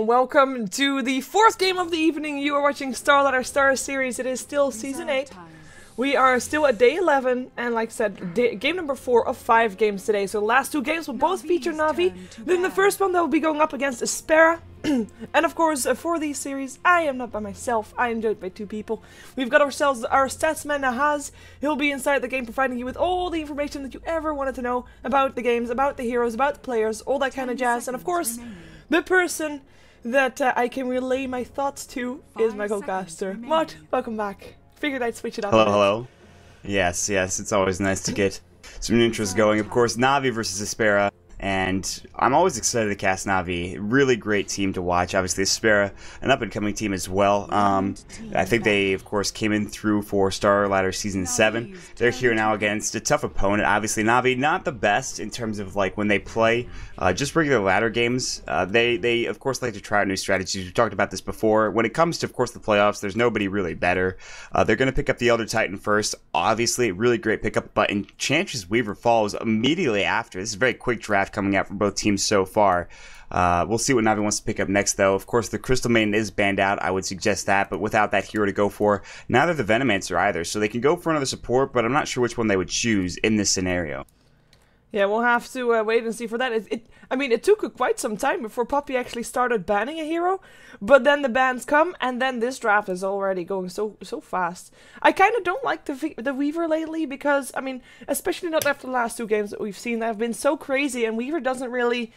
and welcome to the fourth game of the evening. You are watching StarLadder StarSeries. It is still Season 8. We are still at day 11, and like I said, game number 4 of 5 games today. So the last 2 games will both feature Na'Vi. Then the first one that will be going up against aSpera. And of course, for these series, I am not by myself. I am joined by 2 people. We've got ourselves our statsman Nahaz. He'll be inside the game providing you with all the information that you ever wanted to know about the games, about the heroes, about the players, all that kind of jazz. And of course, the person that I can relay my thoughts to is my co-caster. Mart, welcome back. Figured I'd switch it up. Hello. Yes, it's always nice to get some intros going. Of course, Na'Vi versus aSpera. And I'm always excited to cast Na'Vi. Really great team to watch. Obviously, aSpera, an up-and-coming team as well. I think they, of course, came in through for StarLadder Season 7. They're here now against a tough opponent. Obviously, Na'Vi, not the best in terms of, like, when they play just regular ladder games. They, of course, like to try out new strategies. We've talked about this before. When it comes to, of course, the playoffs, there's nobody really better. They're going to pick up the Elder Titan first. Obviously, really great pickup. But Enchantress Weaver follows immediately after. This is a very quick draft coming out from both teams so far. We'll see what Na'Vi wants to pick up next, though. Of course, the Crystal Maiden is banned out. I would suggest that, but without that hero to go for, neither the Venomancer either. So they can go for another support, but I'm not sure which one they would choose in this scenario. Yeah, we'll have to wait and see for that. I mean, it took quite some time before Puppy actually started banning a hero, but then the bans come, and then this draft is already going so fast. I kind of don't like the Weaver lately because, I mean, especially not after the last 2 games that we've seen that have been so crazy, and Weaver doesn't really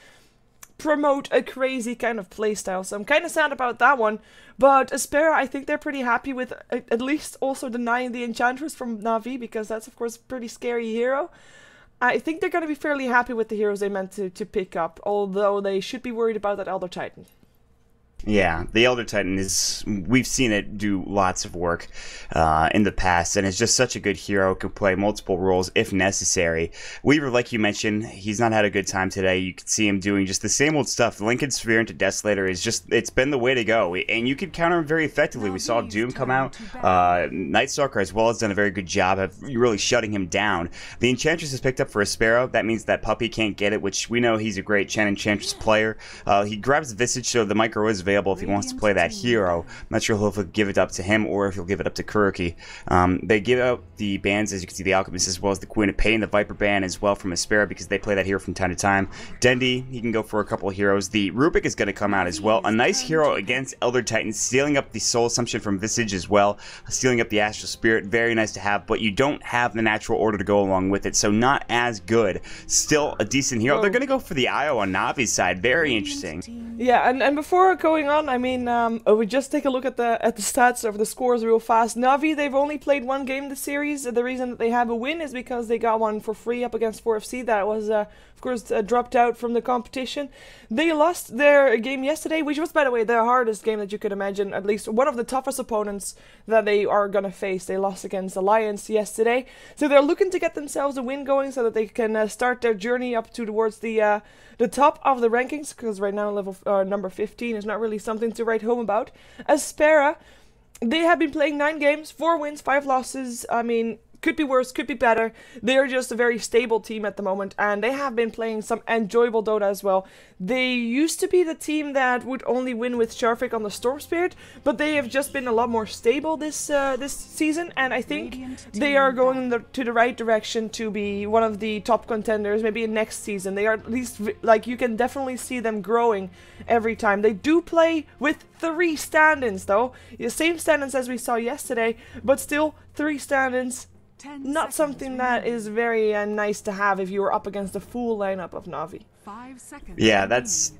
promote a crazy kind of playstyle, so I'm kind of sad about that one. But aSpera, I think they're pretty happy with at least also denying the Enchantress from Na'Vi, because that's, of course, a pretty scary hero. I think they're going to be fairly happy with the heroes they meant to pick up, although they should be worried about that Elder Titan. Yeah, the Elder Titan is, we've seen it do lots of work in the past, and it's just such a good hero, can play multiple roles if necessary. Weaver, like you mentioned, he's not had a good time today. You can see him doing just the same old stuff. Lincoln Sphere into Desolator is just, it's been the way to go, and you can counter him very effectively. We saw Doom come out. Night Stalker as well has done a very good job of really shutting him down. The Enchantress is picked up for aSpera. That means that Puppy can't get it, which we know he's a great Enchantress player. He grabs Visage, so the micro is available if he wants to play that hero. I'm not sure if he'll give it up to him or if he'll give it up to Kuroki. They give out the bans, as you can see, the Alchemist as well as the Queen of Pain, the Viper ban as well from aSpera because they play that hero from time to time. Dendi, he can go for a couple of heroes. The Rubik is going to come out as well. A nice hero against Elder Titan, stealing up the Soul Assumption from Visage as well, stealing up the Astral Spirit. Very nice to have, but you don't have the natural order to go along with it, so not as good. Still a decent hero. They're going to go for the Io on Na'Vi's side. Very interesting. Yeah, and before going on, I mean, we just take a look at the stats of the scores real fast. Na'Vi, they've only played 1 game this series. The reason that they have a win is because they got one for free up against 4FC. That was, of course, dropped out from the competition. They lost their game yesterday, which was, by the way, the hardest game that you could imagine. At least one of the toughest opponents that they are going to face. They lost against Alliance yesterday. So they're looking to get themselves a win going so that they can start their journey up towards the top of the rankings, because right now level number 15 is not really something to write home about. aSpera, they have been playing 9 games, 4 wins, 5 losses. I mean, could be worse, could be better. They're just a very stable team at the moment, and they have been playing some enjoyable Dota as well. They used to be the team that would only win with Sharvik on the Storm Spirit, but they have just been a lot more stable this season, and I think they are going to the right direction to be one of the top contenders, maybe in next season. They are at least, like, you can definitely see them growing every time. They do play with 3 stand-ins, though. The same stand-ins as we saw yesterday, but still 3 stand-ins. Not something that is very nice to have if you were up against a full lineup of Na'Vi. 5 seconds. Yeah, that's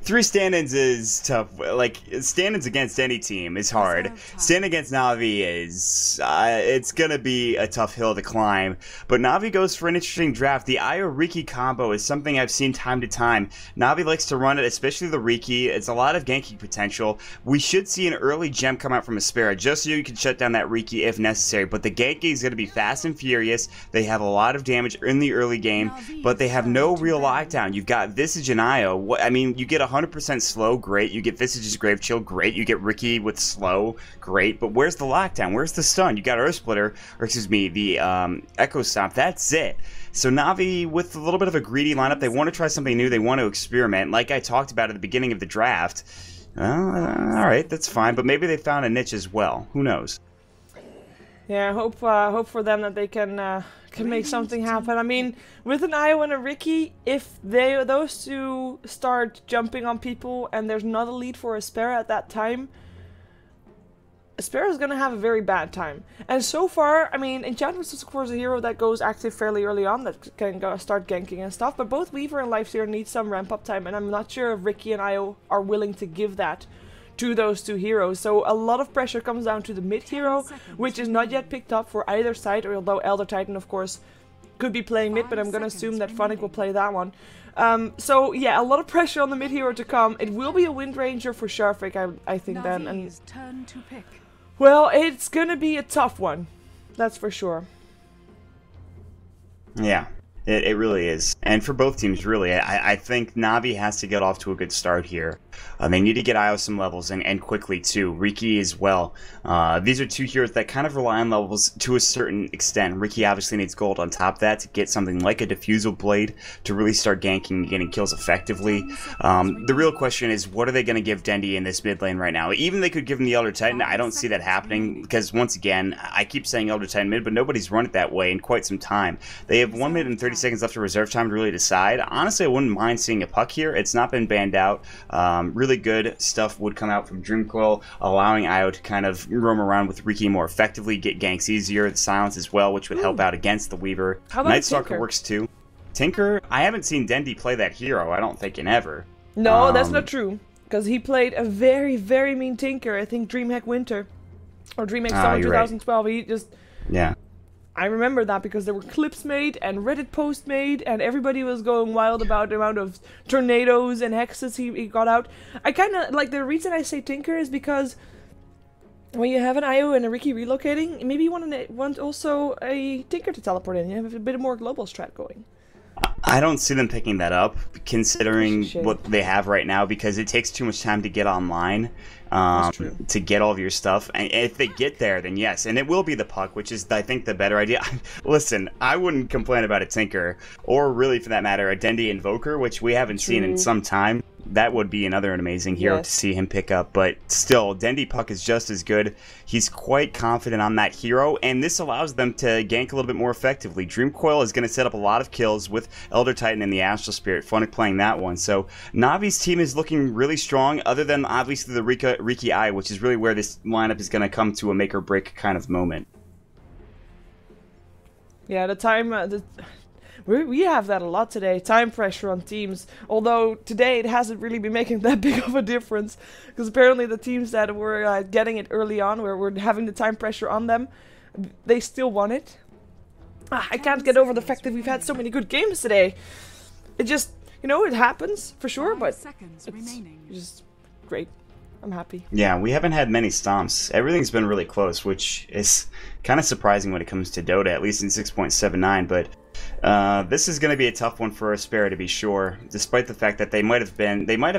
3 stand-ins is tough. Like, stand-ins against any team is hard. Stand against Na'Vi is it's gonna be a tough hill to climb. But Na'Vi goes for an interesting draft. The Io Riki combo is something I've seen time to time. Na'Vi likes to run it, especially the Riki. It's a lot of ganking potential. We should see an early gem come out from aSpera just so you can shut down that Riki if necessary. But the ganking is gonna be fast and furious. They have a lot of damage in the early game, but they have no real lockdown. You've got Visage and Io. I mean, you get 100% slow, great. You get Visage's Grave Chill, great. You get Riki with slow, great. But where's the lockdown? Where's the stun? You got Earth Splitter, or excuse me, the Echo Stomp. That's it. So Na'Vi, with a little bit of a greedy lineup, they want to try something new. They want to experiment. Like I talked about at the beginning of the draft, All right, that's fine. But maybe they found a niche as well. Who knows? Yeah, hope for them that they can make something happen. I mean, with an Io and a Ricky, if those two start jumping on people and there's not a lead for aSpera at that time, aSpera is gonna have a very bad time. And so far, I mean, Enchantress is of course a hero that goes active fairly early on, that can start ganking and stuff, but both Weaver and Lifestealer need some ramp up time, and I'm not sure if Ricky and Io are willing to give that to those two heroes. So a lot of pressure comes down to the mid hero, which is not yet picked up for either side, although Elder Titan of course could be playing mid, but I'm gonna assume that Phonic will play that one. So yeah, a lot of pressure on the mid hero to come. It will be a Wind Ranger for Sharvik, I think then, and well, it's gonna be a tough one, that's for sure. Yeah, it really is. And for both teams, really, I think Navi has to get off to a good start here. They need to get Io some levels, and quickly too. Riki as well. These are two heroes that kind of rely on levels to a certain extent. Riki obviously needs gold on top of that to get something like a Diffusal Blade to really start ganking and getting kills effectively. The real question is, what are they going to give Dendi in this mid lane right now? Even they could give him the Elder Titan. I don't see that happening because, once again, I keep saying Elder Titan mid, but nobody's run it that way in quite some time. They have 1 minute and 30 seconds left of reserve time to really decide. Honestly, I wouldn't mind seeing a puck here. It's not been banned out. Really good stuff would come out from Dreamcoil, allowing Io to kind of roam around with Riki more effectively, get ganks easier, the silence as well, which would help out against the Weaver. Night Stalker works too. Tinker, I haven't seen Dendi play that hero, I don't think, in ever. No, that's not true, because he played a very, very mean Tinker, I think DreamHack Winter, or DreamHack Summer 2012, he just... Yeah. I remember that because there were clips made and Reddit posts made and everybody was going wild about the amount of tornadoes and hexes he got out. I kind of, like, the reason I say Tinker is because when you have an Io and a Riki relocating, maybe you want also a Tinker to teleport in. You have a bit more global strat going. I don't see them picking that up, considering what they have right now, because it takes too much time to get online, to get all of your stuff. And if they get there, then yes, and it will be the puck, which is, I think, the better idea. Listen, I wouldn't complain about a Tinker, or really, for that matter, a Dendi Invoker, which we haven't seen in some time. That would be another amazing hero to see him pick up, but still, Dendi Puck is just as good. He's quite confident on that hero, and this allows them to gank a little bit more effectively. Dreamcoil is going to set up a lot of kills with Elder Titan and the Astral Spirit. Phonic playing that one, so Navi's team is looking really strong, other than obviously the Riki Eye, which is really where this lineup is going to come to a make or break kind of moment. Yeah, the time... We have that a lot today, time pressure on teams, although today it hasn't really been making that big of a difference, because apparently the teams that were getting it early on, where we're having the time pressure on them, they still won it. I can't get over the fact that we've had so many good games today. It just, you know, it happens, for sure, but it's just great. I'm happy. Yeah, we haven't had many stomps. Everything's been really close, which is kind of surprising when it comes to Dota, at least in 6.79, but... this is going to be a tough one for aSpera, to be sure, despite the fact that they might have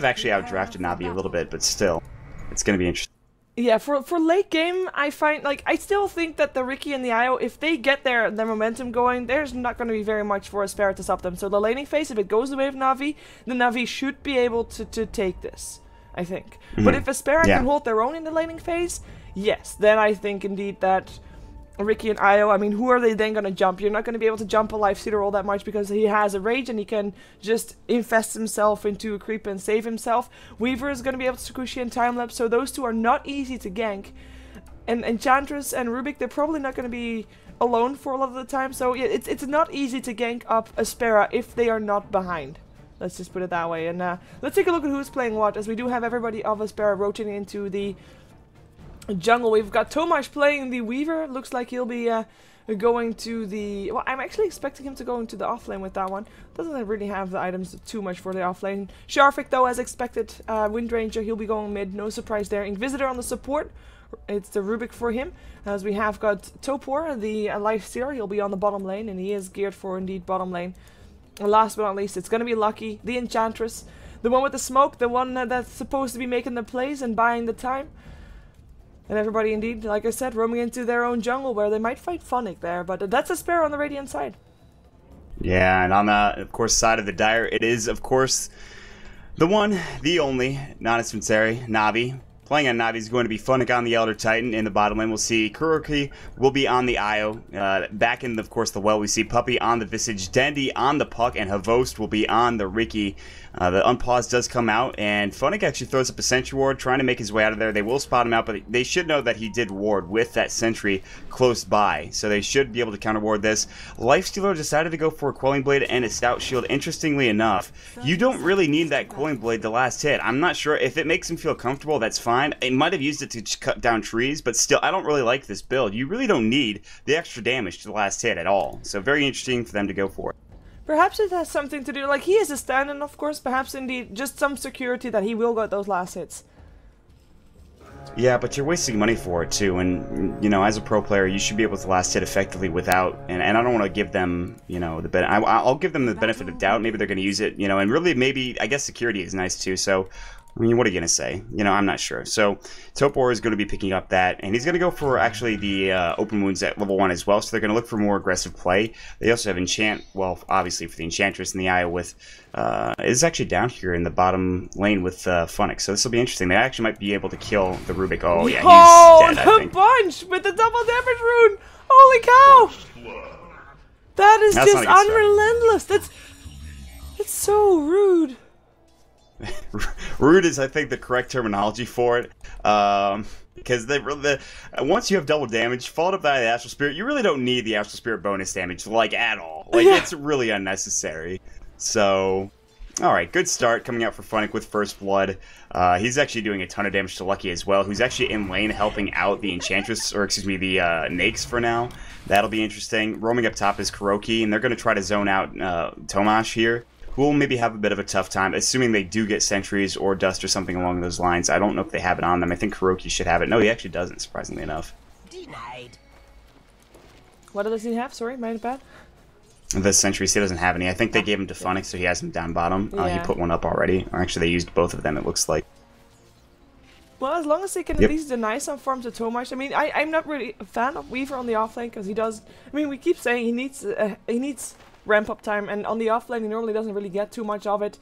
actually outdrafted Navi a little bit, but still, it's going to be interesting. Yeah, for late game, I find, like, I still think that the Riki and the Io, if they get their momentum going, there's not going to be very much for aSpera to stop them. So the laning phase, if it goes the way of Navi, then Navi should be able to take this, I think. But if aSpera can hold their own in the laning phase, yes, then I think indeed that Riki and Io, I mean, who are they then going to jump? You're not going to be able to jump a Lifestealer all that much because he has a rage and he can just infest himself into a creep and save himself. Weaver is going to be able to Tsukushi and time-lapse, so those two are not easy to gank. And Enchantress and Rubik, they're probably not going to be alone for a lot of the time, so yeah, it's not easy to gank up aSpera if they are not behind. Let's just put it that way. And let's take a look at who's playing what, as we do have everybody of aSpera rotating into the jungle. We've got Tomasz playing the Weaver. Looks like he'll be going to the... Well, I'm actually expecting him to go into the offlane with that one. Doesn't really have the items too much for the offlane. Sharvik, though, as expected, Wind Ranger, he'll be going mid. No surprise there. Inquisitor on the support. It's the Rubik for him. As we have got Topor, the Lifestealer. He'll be on the bottom lane, and he is geared for, indeed, bottom lane. And last but not least, it's going to be Lucky, the Enchantress. The one with the smoke, the one that's supposed to be making the plays and buying the time. And everybody, indeed, like I said, roaming into their own jungle where they might fight Phonic there, but that's aSpera on the Radiant side. Yeah, and on the, of course, side of the Dire, it is, of course, The one, the only, non-Spencer, Navi. Playing on Navi is going to be Funnick on the Elder Titan. In the bottom lane, we'll see Kuroki will be on the Io. Back in, of course, the well, we see Puppy on the Visage, Dendi on the Puck, and Havost will be on the Riki. The Unpause does come out, and Funnick actually throws up a Sentry Ward, trying to make his way out of there. They will spot him out, but they should know that he did ward with that Sentry close by, so they should be able to counter ward this. Lifestealer decided to go for a Quelling Blade and a Stout Shield. Interestingly enough, you don't really need that Quelling Blade the last hit. I'm not sure if it makes him feel comfortable, that's fine. It might have used it to cut down trees, but still, I don't really like this build. You really don't need the extra damage to the last hit at all, so very interesting for them to go for it. Perhaps it has something to do, like, he is a stand-in, of course, perhaps indeed just some security that he will get those last hits. Yeah, but you're wasting money for it too, and, you know, as a pro player, you should be able to last hit effectively without, and I don't want to give them, you know, I'll give them the benefit of doubt. Maybe they're going to use it, you know, and really maybe, I guess security is nice too, so, I mean, what are you going to say? You know, I'm not sure. So, Topor is going to be picking up that, and he's going to go for, actually, the open wounds at level 1 as well, so they're going to look for more aggressive play. They also have Enchant, well, obviously for the Enchantress in the Eye with, it's actually down here in the bottom lane with Funnick, so this will be interesting. They actually might be able to kill the Rubik. Oh, yeah, he's dead, I think. Bunch with the double damage rune! Holy cow! That is That's just unrelentless! It's so rude. Rude is, I think, the correct terminology for it, because once you have double damage, followed up by the Astral Spirit, you really don't need the Astral Spirit bonus damage, like, at all. Like, it's really unnecessary. So, alright, good start coming out for Funnick with First Blood. He's actually doing a ton of damage to Lucky as well, who's actually in lane helping out the Enchantress, or excuse me, the Nakes for now. That'll be interesting. Roaming up top is Kuroki, and they're going to try to zone out Tomash here, who will maybe have a bit of a tough time, assuming they do get sentries or dust or something along those lines. I don't know if they have it on them. I think Kuroki should have it. No, he actually doesn't, surprisingly enough. Denied. What does he have? Sorry, my bad. The sentries, he doesn't have any. I think they gave him to Funnick, so he has him down bottom. He put one up already. Or actually, they used both of them, it looks like. Well, as long as they can at least deny some farms to Tomash. I mean, I'm not really a fan of Weaver on the offlane, because he does... I mean, we keep saying he needs ramp up time, and on the offlane he normally doesn't really get too much of it.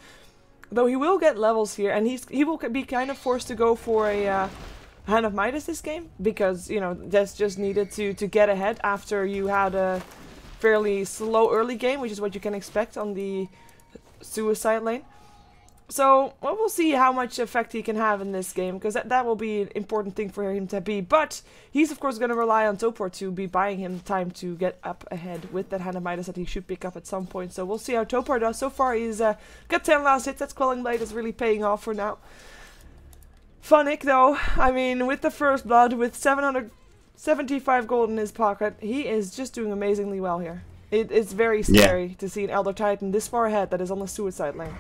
Though he will get levels here, and he will be kind of forced to go for a Hand of Midas this game, because, you know, that's just needed to get ahead after you had a fairly slow early game, which is what you can expect on the suicide lane. So, well, we'll see how much effect he can have in this game, because that will be an important thing for him to be. But he's, of course, going to rely on Topor to be buying him time to get up ahead with that Hand of Midas that he should pick up at some point. So we'll see how Topor does. So far, he's got 10 last hits. That Quelling Blade is really paying off for now. Funnick, though, I mean, with the First Blood, with 775 gold in his pocket, he is just doing amazingly well here. It's very scary to see an Elder Titan this far ahead that is on the suicide lane.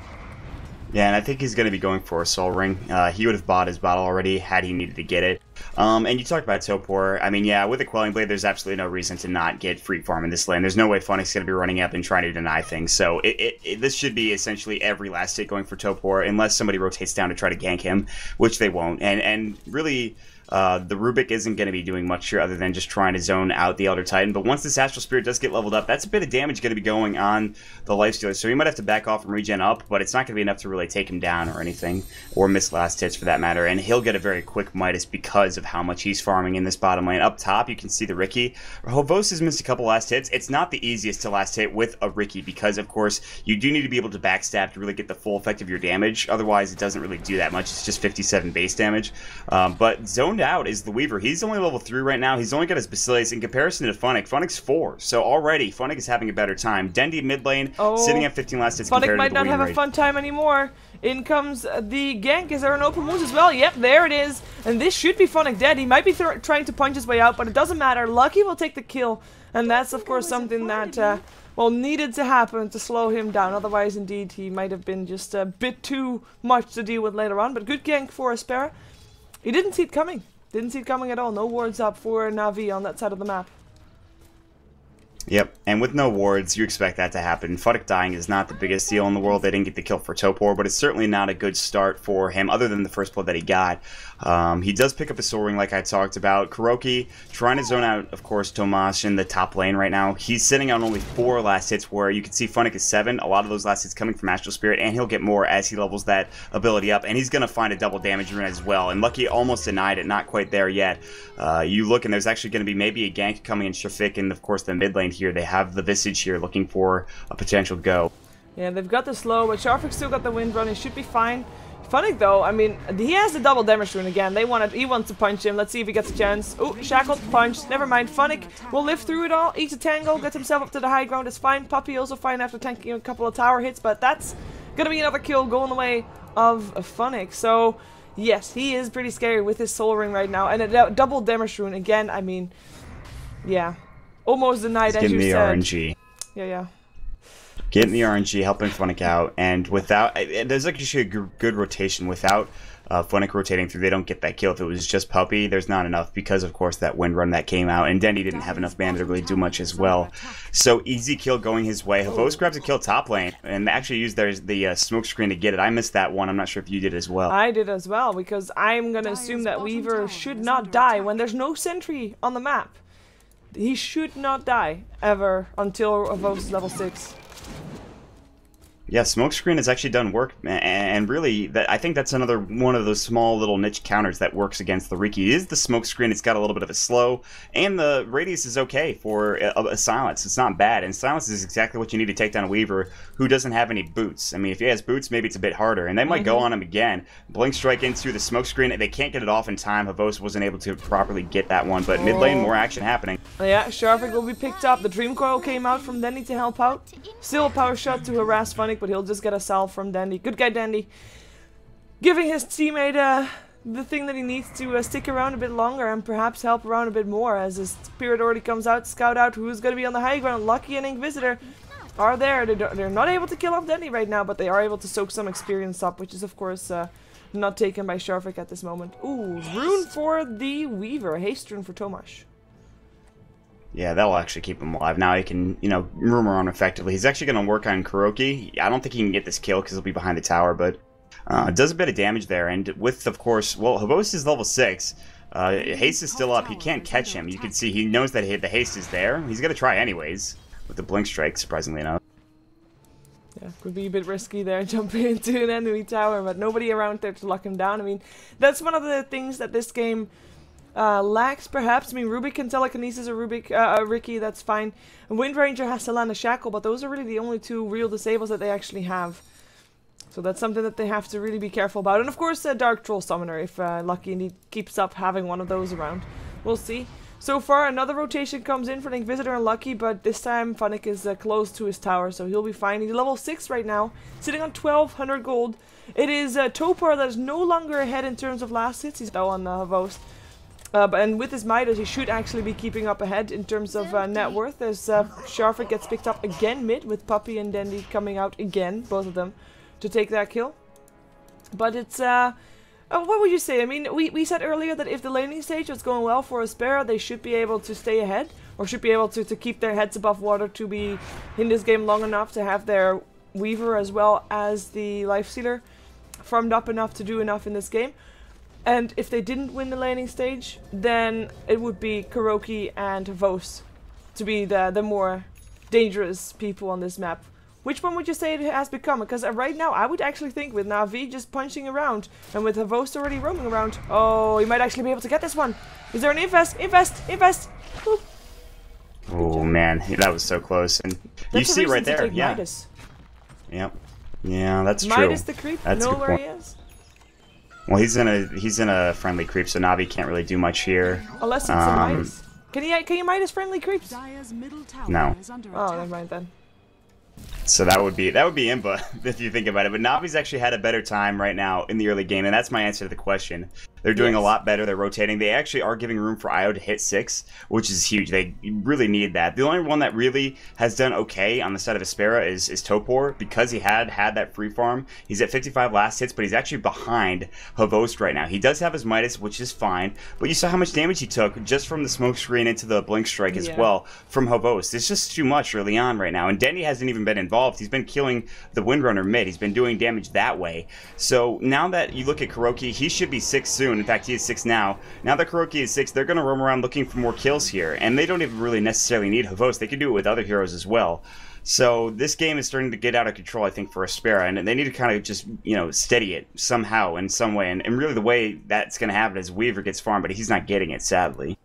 Yeah, and I think he's going to be going for a Soul Ring. He would have bought his bottle already had he needed to get it. And you talked about Topor. I mean, yeah, with the Quelling Blade, there's absolutely no reason to not get free farm in this lane. There's no way Funnick's going to be running up and trying to deny things. So this should be essentially every last hit going for Topor, unless somebody rotates down to try to gank him, which they won't. And really... the Rubik isn't going to be doing much here other than just trying to zone out the Elder Titan. But once this Astral Spirit does get leveled up, that's a bit of damage going to be going on the Lifestealer. So he might have to back off and regen up, but it's not going to be enough to really take him down or anything, or miss last hits for that matter. And he'll get a very quick Midas because of how much he's farming in this bottom lane. Up top, you can see the Riki. Hovos has missed a couple last hits. It's not the easiest to last hit with a Riki because, of course, you do need to be able to backstab to really get the full effect of your damage. Otherwise, it doesn't really do that much. It's just 57 base damage. But zoned out is the Weaver. He's only level 3 right now. He's only got his Basilius in comparison to Funnick. Funnick's 4, so already Funnick is having a better time. Dendi mid lane, sitting at 15 last hits compared to the Funnick might not have a fun time anymore. In comes the gank. Is there an open wounds as well? Yep, there it is. And this should be Funnick dead. He might be trying to punch his way out, but it doesn't matter. Lucky will take the kill, and that's of course something that well, needed to happen to slow him down. Otherwise, indeed, he might have been just a bit too much to deal with later on. But good gank for aSpera. He didn't see it coming. Didn't see it coming at all. No wards up for Navi on that side of the map. Yep, and with no wards, you expect that to happen. Fuddick dying is not the biggest deal in the world. They didn't get the kill for Topor, but it's certainly not a good start for him, other than the first blood that he got. He does pick up a Soul Ring, like I talked about. Kuroki trying to zone out, of course, Tomas in the top lane right now. He's sitting on only 4 last hits, where you can see Funnick is 7. A lot of those last hits coming from Astral Spirit, and he'll get more as he levels that ability up, and he's going to find a double damage rune as well. And Lucky almost denied it, not quite there yet. You look, and there's actually going to be maybe a gank coming in Shafik, and of course the mid lane here. They have the VIII here looking for a potential go. Yeah, they've got the slow, but Sharfik's still got the wind run. He should be fine. Funnick though, I mean, he has the double damage rune again. He wants to punch him. Let's see if he gets a chance. Oh, shackled, punched. Never mind. Funnick will live through it all. Eats a tangle, gets himself up to the high ground. It's fine. Puppy also fine after tanking a couple of tower hits, but that's gonna be another kill going the way of Funnick. So yes, he is pretty scary with his soul ring right now, and a double damage rune again. I mean, yeah, almost denied as you said. RNG. Yeah. Getting the RNG, helping Funnick out, and without, there's actually a good rotation. Without Funnick rotating through, they don't get that kill. If it was just Puppy, there's not enough because, of course, that wind run that came out, and Dendy didn't have enough mana to really do much as well. So easy kill going his way. Havos grabs a kill top lane, and actually used the smoke screen to get it. I missed that one. I'm not sure if you did as well. I did as well, because I'm going to assume that Weaver should not die when there's no sentry on the map. He should not die, ever, until Havos is level 6. Yeah, smokescreen has actually done work, and really, I think that's another one of those small little niche counters that works against the Riki. Is the smokescreen? It's got a little bit of a slow, and the radius is okay for a silence. It's not bad, and silence is exactly what you need to take down a Weaver who doesn't have any boots. I mean, if he has boots, maybe it's a bit harder, and they might go on him again. Blink strike into the smokescreen. They can't get it off in time. Havos wasn't able to properly get that one, but mid lane, more action happening. Yeah, Sharvik will be picked up. The Dream Coil came out from Dendy to help out. Still a power shot to harass Funnick, but he'll just get a salve from Dandy. Good guy, Dandy. Giving his teammate the thing that he needs to stick around a bit longer and perhaps help around a bit more as his spirit already comes out, scout out who's going to be on the high ground. Lucky and Inquisitor are there. They're not able to kill off Dandy right now, but they are able to soak some experience up, which is, of course, not taken by Sharvik at this moment. Ooh, rune for the Weaver. Haste rune for Tomasz. Yeah, that'll actually keep him alive. Now he can, roam around effectively. He's actually going to work on Kuroki. I don't think he can get this kill because he'll be behind the tower, but does a bit of damage there. And with, of course, well, Havos is level 6. Haste is still up. He can't catch him. You can see he knows that the haste is there. He's going to try anyways with the blink strike, surprisingly enough. Yeah, could be a bit risky there, jumping into an enemy tower, but nobody around there to lock him down. I mean, that's one of the things that this game lacks, perhaps. I mean, Rubik can telekinesis or Riki, that's fine. And Wind Ranger has to land a shackle, but those are really the only two real disables that they actually have. So that's something that they have to really be careful about. And of course, Dark Troll Summoner, if Lucky indeed keeps up having one of those around. We'll see. So far, another rotation comes in for the Inquisitor and Lucky, but this time Funnick is close to his tower, so he'll be fine. He's level 6 right now, sitting on 1200 gold. It is Topor that is no longer ahead in terms of last hits. He's though on Havos. And with his Midas, he should actually be keeping up ahead in terms of net worth, as Sharvik gets picked up again mid, with Puppy and Dendy coming out again, both of them, to take that kill. But it's, what would you say? I mean, we said earlier that if the laning stage was going well for aSpera, they should be able to stay ahead, or should be able to keep their heads above water to be in this game long enough to have their Weaver as well as the Lifestealer farmed up enough to do enough in this game. And if they didn't win the laning stage, then it would be Kuroki and Havos to be the more dangerous people on this map. Which one would you say it has become? Because right now, I would actually think with Na'Vi just punching around, and with Havos already roaming around, oh, he might actually be able to get this one. Is there an invest? Invest! Invest! Boop. Oh man, that was so close. And that's you see right there, yeah. Midas. Yep. Yeah, that's true. Midas the creep, that's know where he is? Well, he's in a friendly creep, so Na'Vi can't really do much here. Unless it's a Midas. Can you Midas friendly creeps? No. Oh, never mind then. So that would be Imba if you think about it. But Na'Vi's actually had a better time right now in the early game, and that's my answer to the question. They're doing a lot better. They're rotating. They actually are giving room for IO to hit 6, which is huge. They really need that. The only one that really has done okay on the side of aSpera is Topor, because he had that free farm. He's at 55 last hits, but he's actually behind Havost right now. He does have his Midas, which is fine, but you saw how much damage he took just from the smoke screen into the blink strike as well from Havost. It's just too much early on right now, and Dendy hasn't even been involved. He's been killing the Windrunner mid. He's been doing damage that way. So now that you look at Kuroki, he should be 6 soon. In fact, he is 6 now. Now that Kuroki is 6, they're going to roam around looking for more kills here, and they don't even really necessarily need Havost. They can do it with other heroes as well. So this game is starting to get out of control, I think, for aSpera, and they need to kind of just, you know, steady it somehow in some way. And really the way that's going to happen is Weaver gets farmed, but he's not getting it, sadly.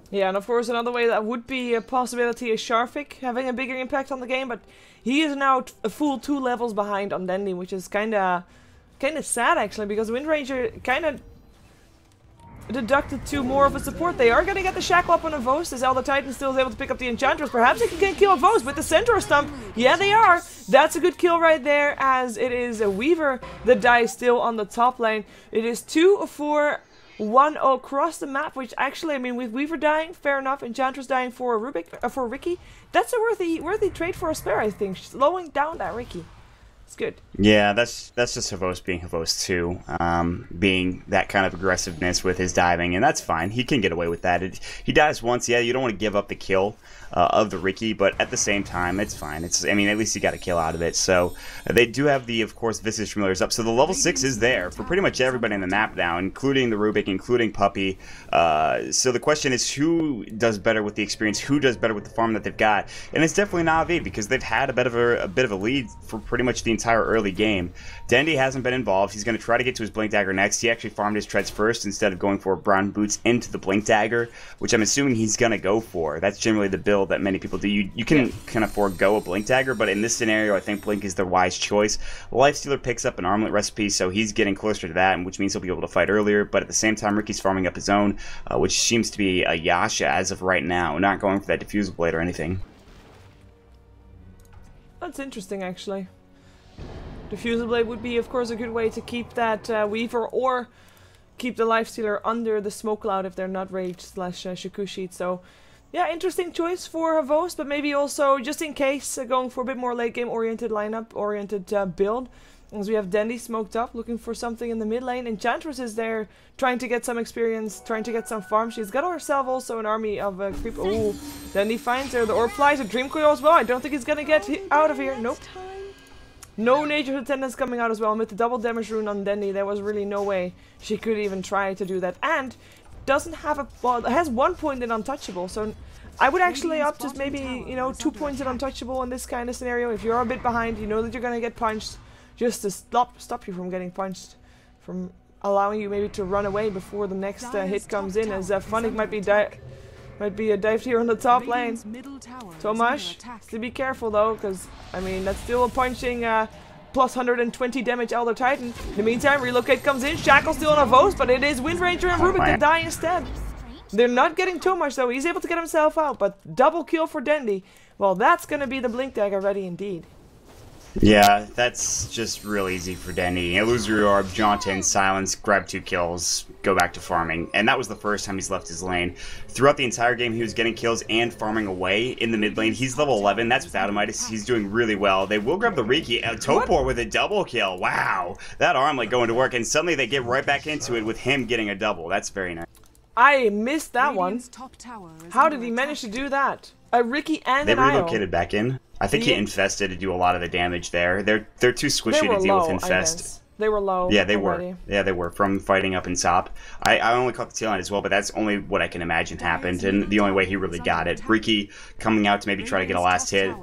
Yeah, and of course another way that would be a possibility is Sharvik having a bigger impact on the game, but he is now a full 2 levels behind on Dendy, which is kind of sad actually, because Windranger kind of deducted to more of a support. They are going to get the shackle up on Havost, as Elder Titan still is able to pick up the Enchantress. Perhaps they can kill Havost with the Centaur Stump. Yeah, they are. That's a good kill right there, as it is a Weaver that dies still on the top lane. It is 2 for 1-0 across the map, which actually, I mean, with Weaver dying, fair enough. Enchantress dying for for Ricky. That's a worthy trade for aSpera, I think. Slowing down that Ricky. It's good. Yeah, that's just Havost being Havost too, being that kind of aggressiveness with his diving, and that's fine. He can get away with that. He dies once, yeah, you don't want to give up the kill of the Ricky, but at the same time, it's fine. I mean, at least he got a kill out of it. So they do have the, of course, Visage Familiars up. So the level 6 is there for pretty much everybody in the map now, including the Rubik, including Puppy. So the question is, who does better with the experience? Who does better with the farm that they've got? And it's definitely Na'Vi, because they've had a bit of a lead for pretty much the entire early game. Dendy hasn't been involved. He's going to try to get to his Blink Dagger next. He actually farmed his treads first instead of going for Brown Boots into the Blink Dagger, which I'm assuming he's going to go for. That's generally the build that many people do. You can kind of forego a Blink Dagger, but in this scenario, I think Blink is the wise choice. Lifestealer picks up an Armlet recipe, so he's getting closer to that, which means he'll be able to fight earlier, but at the same time, Ricky's farming up his own, which seems to be a Yasha as of right now, not going for that Diffusal Blade or anything. That's interesting, actually. Diffusal Blade would be, of course, a good way to keep that Weaver, or keep the Lifestealer under the Smoke Cloud if they're not Rage / Shakushi. So, yeah, interesting choice for Havost, but maybe also, just in case, going for a bit more late game oriented lineup, oriented build. As we have Dendy smoked up, looking for something in the mid lane. Enchantress is there, trying to get some experience, trying to get some farm. She's got herself also an army of creep. Ooh, Dendy finds her. The Orb flies, a Dream Coil as well. I don't think he's gonna get out of here. Nope. No Nature's Attendance coming out as well. And with the double damage rune on Dendy, there was really no way she could even try to do that. And doesn't have a, well, it has 1 point in Untouchable, so I would actually opt just maybe, you know, 2 points in Untouchable in this kind of scenario. If you're a bit behind, you know that you're gonna get punched, just to stop you from getting punched, from allowing you maybe to run away before the next hit comes in, as Funnick might be a dive here on the top lane. Tomash, to be careful though, because I mean that's still a punching plus 120 damage Elder Titan. In the meantime, Relocate comes in, Shackle still on Havost, but it is Windranger and Rubik that die instead. They're not getting Tomash though, he's able to get himself out, but double kill for Dendy. Well, that's gonna be the Blink Dagger ready indeed. Yeah, that's just real easy for Dendy. Illusory Orb, jaunt in, silence, grab 2 kills, go back to farming. And that was the first time he's left his lane. Throughout the entire game, he was getting kills and farming away in the mid lane. He's level 11, that's without a Midas. He's doing really well. They will grab the Riki. Topor with a double kill. Wow, that armlet going to work. And suddenly they get right back into it with him getting a double. That's very nice. I missed that one. How did he manage to do that? A Ricky and an Io. They relocated back in. I think he infested to do a lot of the damage there. They're too squishy to deal with infest. They were low. Yeah, they already. were. Yeah, they were from fighting up in top. I only caught the tail end as well, but that's only what I can imagine happened, and the only way he really got it. Ricky coming out to maybe try to get a last hit,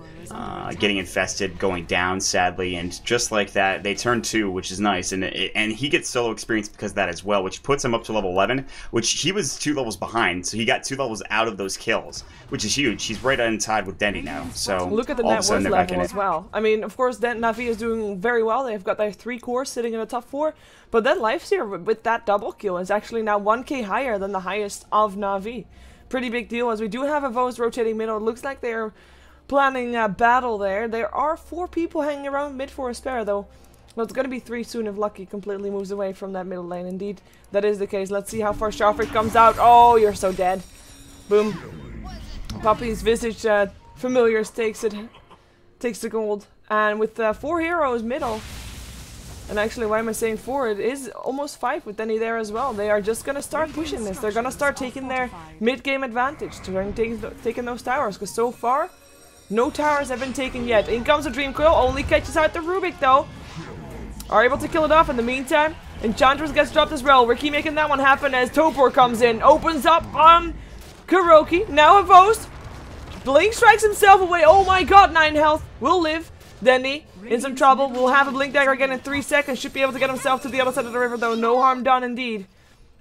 getting infested, going down sadly, and just like that, they turn 2, which is nice, and he gets solo experience because of that as well, which puts him up to level 11, which he was 2 levels behind, so he got 2 levels out of those kills, which is huge. He's right on tied with Dendy now, so look at the net worth level as well. I mean, of course, Na'Vi is doing very well. They've got their 3 cores sitting in the top 4, but that Lifestealer with that double kill is actually now 1k higher than the highest of Na'Vi. Pretty big deal, as we do have a Vos rotating middle. It looks like they're planning a battle there. There are 4 people hanging around mid for aSpera though. Well, it's going to be 3 soon if Lucky completely moves away from that middle lane. Indeed, that is the case. Let's see how far Sharfik comes out. Oh, you're so dead. Boom. Poppy's Visage Familiars takes the gold. And with 4 heroes middle, and actually, why am I saying 4? It is almost 5 with Denny there as well. They are just going to start pushing this. They're going to start taking their mid-game advantage, taking those towers. Because so far, no towers have been taken yet. In comes the Dream Coil, only catches out the Rubik though. Are able to kill it off in the meantime. Enchantress gets dropped as well. Ricky making that one happen as Topor comes in. Opens up on Kuroki. Now a Vost. Blink strikes himself away. Oh my god, 9 health. Will live. Denny in some trouble. Will have a Blink Dagger again in 3 seconds. Should be able to get himself to the other side of the river though. No harm done indeed.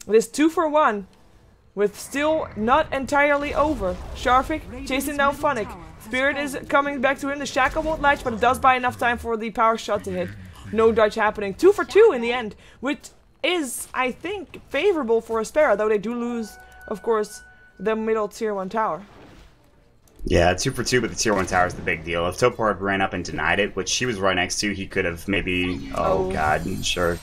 It is 2 for 1. With still not entirely over. Sharfik chasing down Funnick. Spirit is coming back to him. The Shackle won't latch, but it does buy enough time for the power shot to hit. No dodge happening. 2 for 2 in the end, which is, I think, favorable for aSpera, though they do lose, of course, the middle tier 1 tower. Yeah, 2 for 2, but the tier 1 tower is the big deal. If Topor had ran up and denied it, which he was right next to, he could have maybe... Oh, god, sure.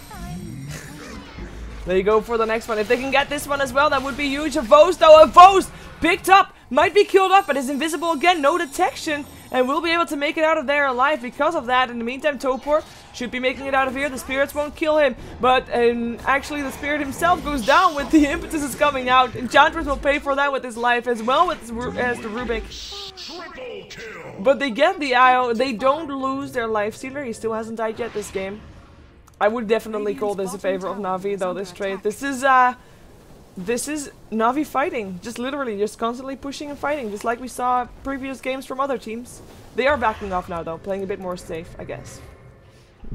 They go for the next one. If they can get this one as well, that would be huge. A Vost, though. A Vost picked up. Might be killed off, but is invisible again. No detection. And will be able to make it out of there alive because of that. In the meantime, Topor should be making it out of here. The spirits won't kill him. But actually, the spirit himself goes down with the impetus is coming out. Enchantress will pay for that with his life as well as the Rubik. But they get the IO. They don't lose their life stealer. He still hasn't died yet this game. I would definitely call this a favor of Na'Vi, though, this trade. This is Na'Vi fighting. Just literally, just constantly pushing and fighting, just like we saw previous games from other teams. They are backing off now, though, playing a bit more safe, I guess.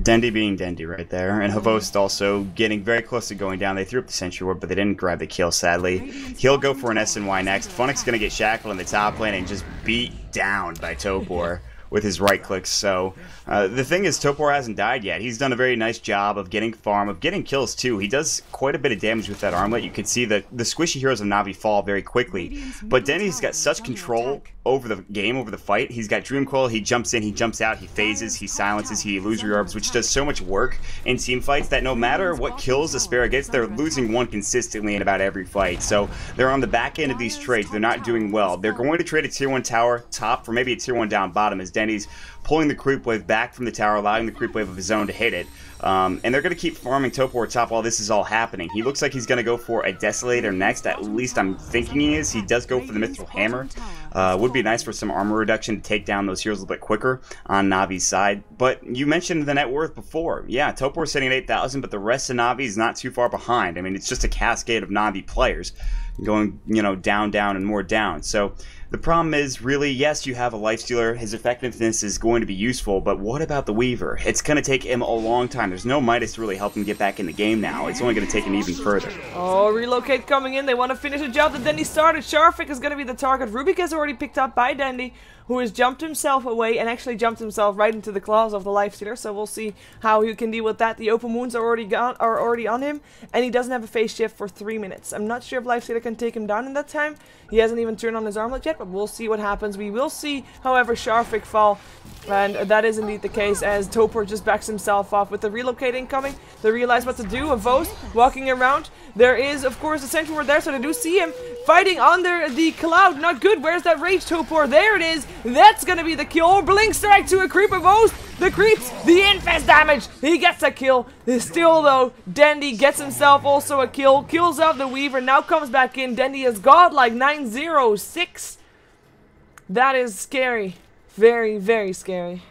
Dendy being Dendy right there, and Havost also getting very close to going down. They threw up the Sentry Ward, but they didn't grab the kill, sadly. He'll go for an SNY next. Funnick's going to get shackled in the top lane and just beat down by Topor with his right clicks. So the thing is, Topor hasn't died yet. He's done a very nice job of getting farm, of getting kills too. He does quite a bit of damage with that armlet. You can see the squishy heroes of Na'Vi fall very quickly. But Denny's got such control over the game, over the fight. He's got Dream Coil, he jumps in, he jumps out, he phases, he silences, he illusory orbs, which does so much work in team fights that no matter what kills aSpera gets, they're losing one consistently in about every fight. So they're on the back end of these trades. They're not doing well. They're going to trade a tier 1 tower top for maybe a tier 1 down bottom as Denny's pulling the creep wave back from the tower, allowing the creep wave of his own to hit it. And they're going to keep farming Topor top while this is all happening. He looks like he's going to go for a Desolator next. At least I'm thinking he is. He does go for the Mithril Hammer. Would be nice for some armor reduction to take down those heroes a little bit quicker on Navi's side. But you mentioned the net worth before. Yeah, Topor's sitting at 8,000, but the rest of Navi is not too far behind. I mean, it's just a cascade of Navi players going, down, down, and more down. So the problem is, really, yes, you have a lifestealer. His effectiveness is going to be useful, but what about the Weaver? It's going to take him a long time. There's no Midas to really help him get back in the game now. It's only going to take him even further. Oh, Relocate coming in. They want to finish a job that Dendy started. Sharfik is going to be the target. Rubik is already picked up by Dendy, who has jumped himself away and actually jumped himself right into the claws of the lifestealer. So we'll see how he can deal with that. The open wounds are already on him, and he doesn't have a phase shift for 3 minutes. I'm not sure if lifestealer can take him down in that time. He hasn't even turned on his armlet yet, but we'll see what happens. We will see, however, Sharfik fall, and that is indeed the case as Topor just backs himself off with the Relocate incoming. They realize what to do. A Vost walking around. There is, of course, a Sentry Ward there, so they do see him fighting under the cloud. Not good. Where's that Rage, Topor? There it is. That's gonna be the kill. Blink Strike to a Creeper Vost. The creeps, the infest damage. He gets a kill. Still, though, Dendy gets himself also a kill. Kills out the Weaver. Now comes back in. Dendy is godlike 906. That is scary. Very, very scary.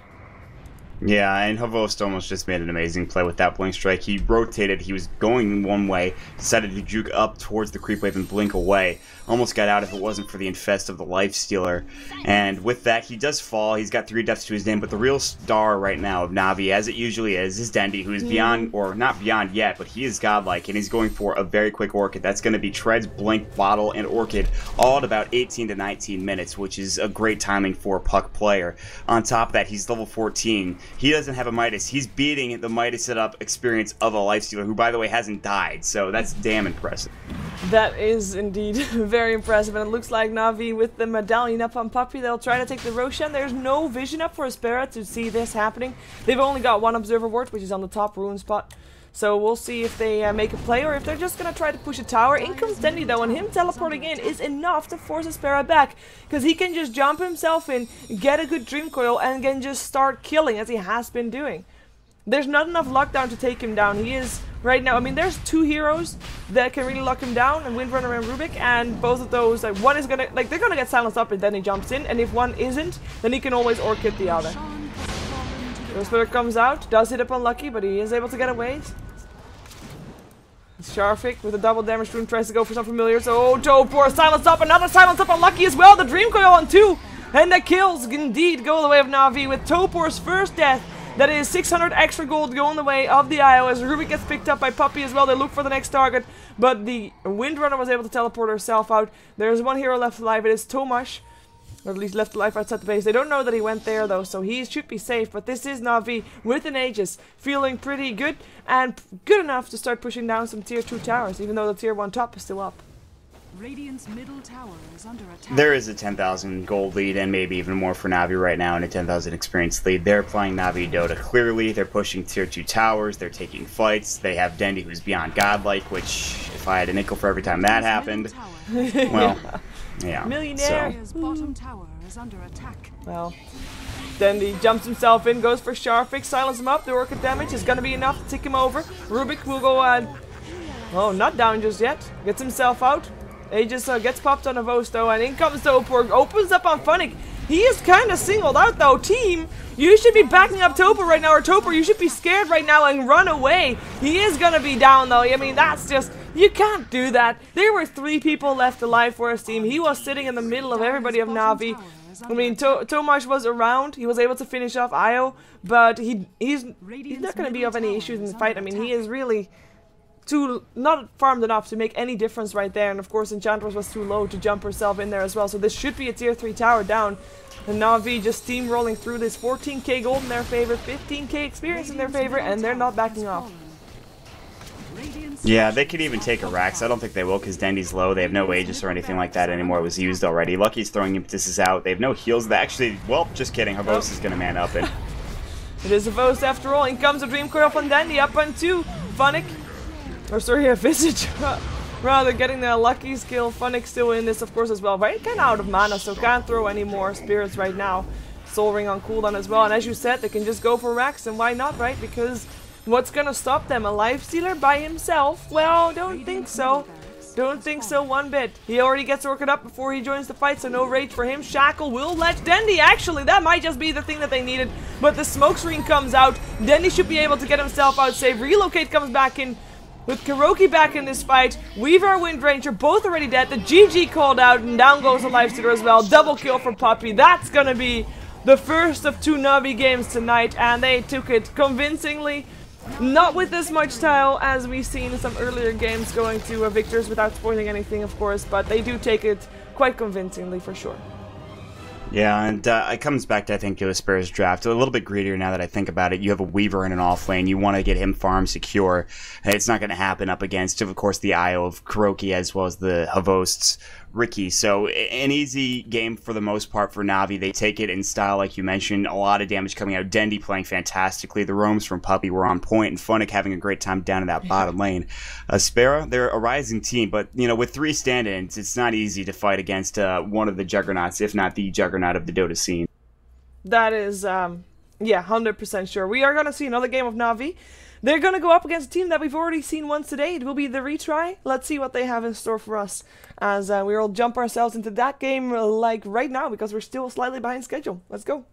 Yeah, and Havost almost just made an amazing play with that Blink Strike. He rotated, he was going one way, decided to juke up towards the creep wave and blink away. Almost got out if it wasn't for the infest of the Lifestealer. And with that, he does fall. He's got 3 deaths to his name, but the real star right now of Na'Vi, as it usually is Dendy, who is beyond, or not beyond yet, but he is godlike, and he's going for a very quick Orchid. That's going to be Treads, Blink, Bottle, and Orchid, all at about 18 to 19 minutes, which is a great timing for a Puck player. On top of that, he's level 14. he doesn't have a Midas. He's beating the Midas it up experience of a Lifestealer, who, by the way, hasn't died. So that's damn impressive. That is indeed very impressive, and it looks like Na'Vi with the medallion up on Puppey, they'll try to take the Roshan. There's no vision up for aSpera to see this happening. They've only got one observer ward, which is on the top ruin spot. So we'll see if they make a play or if they're just going to try to push a tower. In comes Dendy though, and him teleporting in is enough to force aSpera back. Because he can just jump himself in, get a good Dream Coil, and can just start killing as he has been doing. There's not enough lockdown to take him down. He is, right now, I mean, there's two heroes that can really lock him down, and Windrunner and Rubik, and both of those, like, one is gonna, like, they're gonna get silenced up and then he jumps in, and if one isn't, then he can always Orchid the other. aSpera comes out, does hit up unlucky, but he is able to get away. Sharfik with a double damage rune tries to go for some familiars. Oh, Topor silence up, another silence up unlucky as well. The Dream Coil on 2, and the kills indeed go the way of Na'Vi with Topor's first death. That is 600 extra gold going the way of the IO as Rubik gets picked up by Puppey as well. They look for the next target, but the Windrunner was able to teleport herself out. There's one hero left alive. It is Tomash, or at least left alive outside the base. They don't know that he went there though, so he should be safe. But this is Na'Vi with an Aegis, feeling pretty good and good enough to start pushing down some tier 2 towers, even though the tier 1 top is still up. Radiant's middle tower is under attack. There is a 10,000 gold lead and maybe even more for Na'Vi right now, and a 10,000 experience lead. They're playing Na'Vi Dota clearly. They're pushing tier 2 towers. They're taking fights. They have Dendy, who's beyond godlike, which if I had a nickel for every time that happened, well, yeah. Millionaire. Dire's bottom tower is under attack. Well, Dendy jumps himself in, goes for Sharfik, silence him up. The Orchid damage is going to be enough to tick him over. Rubik will go oh, not down just yet. Gets himself out. Aegis gets popped on a Vos though, and in comes Topor, opens up on Funnick. He is kind of singled out though. Team, you should be backing up Topor right now, or Topor, you should be scared right now and run away. He is gonna be down though. I mean, that's just, you can't do that. There were 3 people left alive for his team. He was sitting in the middle of everybody of Na'Vi. I mean, Tomash was around. He was able to finish off Io, but he's not gonna be of any issues in the fight. I mean, he is really not farmed enough to make any difference right there, and of course Enchantress was too low to jump herself in there as well, so this should be a tier 3 tower down, and Na'Vi just steamrolling through this. 14k gold in their favor, 15k experience in their favor, and they're not backing off. Yeah, they could even take a Rax. I don't think they will because Dendy's low. They have no Aegis or anything like that anymore. It was used already. Lucky's throwing impetuses out. They have no heals. They actually, well, just kidding. Havos is going to man up. And it is a Vos after all. In comes a Dream Coil from Dendy, up on 2. Funnick, or sorry, a Visage, rather, getting the lucky skill. Funnick still in this, of course, as well. Very kind of out of mana, so can't throw any more spirits right now. Soul Ring on cooldown as well, and as you said, they can just go for Rax, and why not, right? Because what's gonna stop them? A Lifestealer by himself? Well, don't think so. Don't think so one bit. He already gets Orchid up before he joins the fight, so no rage for him. Shackle will let Dendy, actually, that might just be the thing that they needed. But the smoke screen comes out. Dendy should be able to get himself out safe. Relocate comes back in. With Kuroki back in this fight, Weaver, Wind Ranger, both already dead. The GG called out, and down goes the Lifestealer as well. Double kill for Puppey. That's gonna be the first of 2 Na'Vi games tonight, and they took it convincingly. Not with as much style as we've seen in some earlier games going to victors, without spoiling anything, of course, but they do take it quite convincingly for sure. yeah, and it comes back to, I think, aSpera's draft. A little bit greedier now that I think about it. You have a Weaver in an off lane. You want to get him farm secure. It's not going to happen up against, of course, the IO of Kuroki as well as the Havost's Ricky. So an easy game for the most part for Na'Vi. They take it in style, like you mentioned. A lot of damage coming out. Dendy playing fantastically. The roams from Puppey were on point, and Funnick having a great time down in that bottom lane. aSpera, they're a rising team, but you know, with 3 stand-ins, it's not easy to fight against one of the juggernauts, if not the juggernaut of the Dota scene. That is, yeah, 100% sure. We are going to see another game of Na'Vi. They're going to go up against a team that we've already seen once today. It will be the retry. Let's see what they have in store for us as we will jump ourselves into that game like right now because we're still slightly behind schedule. Let's go.